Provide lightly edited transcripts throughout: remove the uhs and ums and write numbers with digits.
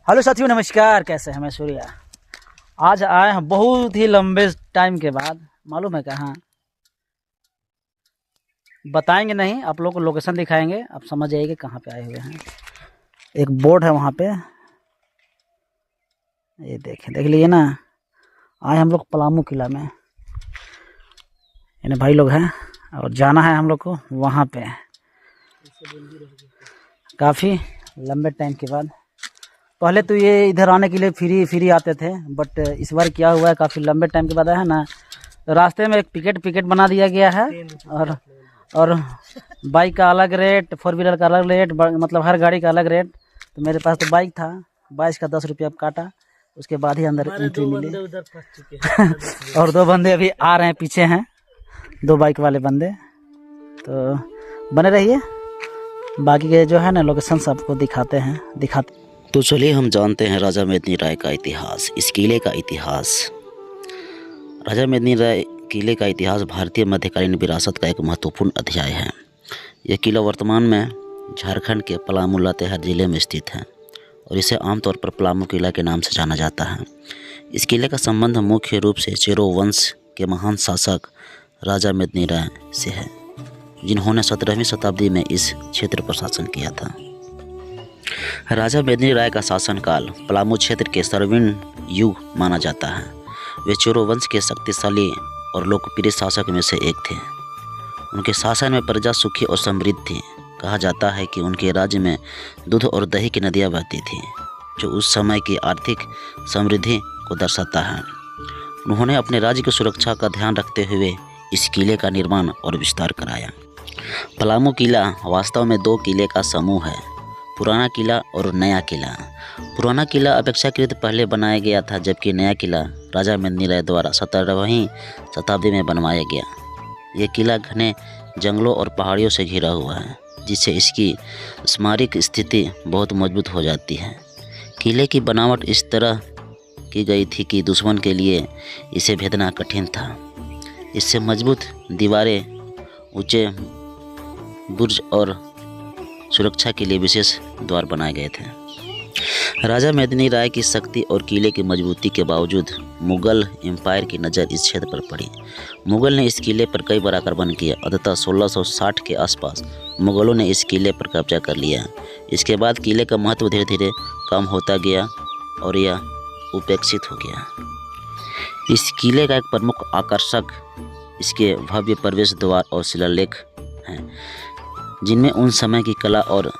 Hello साथियों, नमस्कार। कैसे हैं? मैं सूर्या। आज आए हैं बहुत ही लंबे टाइम के बाद। मालूम है कहाँ? बताएंगे नहीं, आप लोग को लोकेशन दिखाएंगे, आप समझ जाइएगा कहाँ पे आए हुए हैं। एक बोर्ड है वहाँ पे, ये देख लीजिए ना। आए हम लोग पलामू किला में, इन्हें भाई लोग हैं और जाना है हम लोग को वहाँ पे काफ़ी लंबे टाइम के बाद। पहले तो ये इधर आने के लिए फ्री आते थे, बट इस बार क्या हुआ है, काफ़ी लंबे टाइम के बाद है ना, रास्ते में एक टिकट बना दिया गया है। और बाइक का अलग रेट, 4 व्हीलर का अलग रेट, मतलब हर गाड़ी का अलग रेट। तो मेरे पास तो बाइक था, 22 का 10 रुपया काटा, उसके बाद ही अंदर एंट्री मिली। उधर फंस चुके हैं और 2 बंदे अभी आ रहे हैं, पीछे हैं 2 बाइक वाले बंदे। तो बने रहिए, बाकी के जो है ना लोकेशन सबको दिखाते। तो चलिए हम जानते हैं राजा मेदिनी राय का इतिहास, इस किले का इतिहास। राजा मेदिनी राय किले का इतिहास भारतीय मध्यकालीन विरासत का एक महत्वपूर्ण अध्याय है। यह किला वर्तमान में झारखंड के पलामू लातेहार जिले में स्थित है और इसे आमतौर पर पलामू किला के नाम से जाना जाता है। इस किले का संबंध मुख्य रूप से चेरो वंश के महान शासक राजा मेदिनी राय से है, जिन्होंने 17वीं शताब्दी में इस क्षेत्र पर शासन किया था। राजा मेदिनी राय का शासनकाल पलामू क्षेत्र के स्वर्णिम युग माना जाता है। वे चेरो वंश के शक्तिशाली और लोकप्रिय शासक में से एक थे। उनके शासन में प्रजा सुखी और समृद्ध थी। कहा जाता है कि उनके राज्य में दूध और दही की नदियाँ बहती थीं, जो उस समय की आर्थिक समृद्धि को दर्शाता है। उन्होंने अपने राज्य की सुरक्षा का ध्यान रखते हुए इस किले का निर्माण और विस्तार कराया। पलामू किला वास्तव में 2 किले का समूह है, पुराना किला और नया किला। पुराना किला अपेक्षाकृत पहले बनाया गया था, जबकि नया किला राजा मेदिनी राय द्वारा 17वीं शताब्दी में बनवाया गया। यह किला घने जंगलों और पहाड़ियों से घिरा हुआ है, जिससे इसकी स्मारक स्थिति बहुत मजबूत हो जाती है। किले की बनावट इस तरह की गई थी कि दुश्मन के लिए इसे भेदना कठिन था। इससे मजबूत दीवारें, ऊंचे बुर्ज और सुरक्षा के लिए विशेष द्वार बनाए गए थे। राजा मेदिनी राय की शक्ति और किले की मजबूती के बावजूद मुगल एम्पायर की नज़र इस क्षेत्र पर पड़ी। मुगल ने इस किले पर कई बार आक्रमण किया। अंततः 1660 के आसपास मुगलों ने इस किले पर कब्जा कर लिया। इसके बाद किले का महत्व धीरे धीरे कम होता गया और यह उपेक्षित हो गया। इस किले का एक प्रमुख आकर्षक इसके भव्य प्रवेश द्वार और शिलालेख हैं, जिनमें उन समय की कला और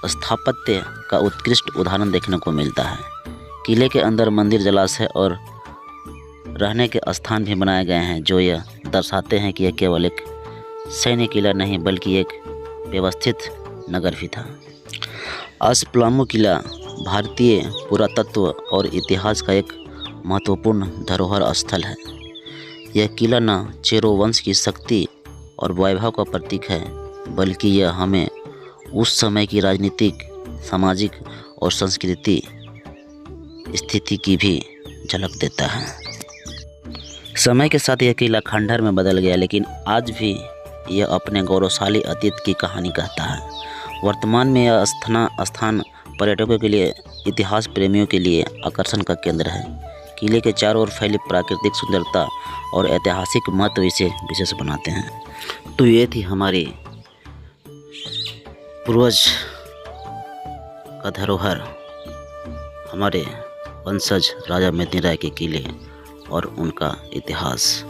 स्थापत्य का उत्कृष्ट उदाहरण देखने को मिलता है। किले के अंदर मंदिर, जलाशय और रहने के स्थान भी बनाए गए हैं, जो यह दर्शाते हैं कि यह केवल एक सैन्य किला नहीं बल्कि एक व्यवस्थित नगर भी था। आज पलामू किला भारतीय पुरातत्व और इतिहास का एक महत्वपूर्ण धरोहर स्थल है। यह किला न चेरो वंश की शक्ति और वैभव का प्रतीक है, बल्कि यह हमें उस समय की राजनीतिक, सामाजिक और संस्कृति स्थिति की भी झलक देता है। समय के साथ यह किला खंडहर में बदल गया, लेकिन आज भी यह अपने गौरवशाली अतीत की कहानी कहता है। वर्तमान में यह स्थान पर्यटकों के लिए, इतिहास प्रेमियों के लिए आकर्षण का केंद्र है। किले के चारों ओर फैली प्राकृतिक सुंदरता और ऐतिहासिक महत्व इसे विशेष बनाते हैं। तो ये थी हमारी पूर्वज का धरोहर, हमारे वंशज राजा मेदिनी राय के किले और उनका इतिहास,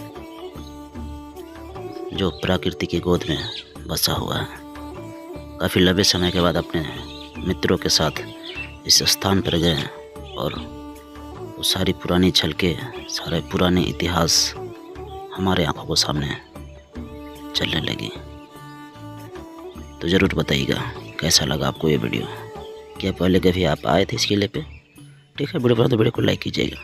जो प्रकृति की गोद में बसा हुआ है। काफ़ी लंबे समय के बाद अपने मित्रों के साथ इस स्थान पर गए और वो सारी पुरानी झलकें, सारे पुराने इतिहास हमारे आंखों के सामने चलने लगी। तो ज़रूर बताइएगा कैसा लगा आपको ये वीडियो। क्या पहले कभी आप आए थे इस किले पे? ठीक है, वीडियो पर तो वीडियो को लाइक कीजिएगा।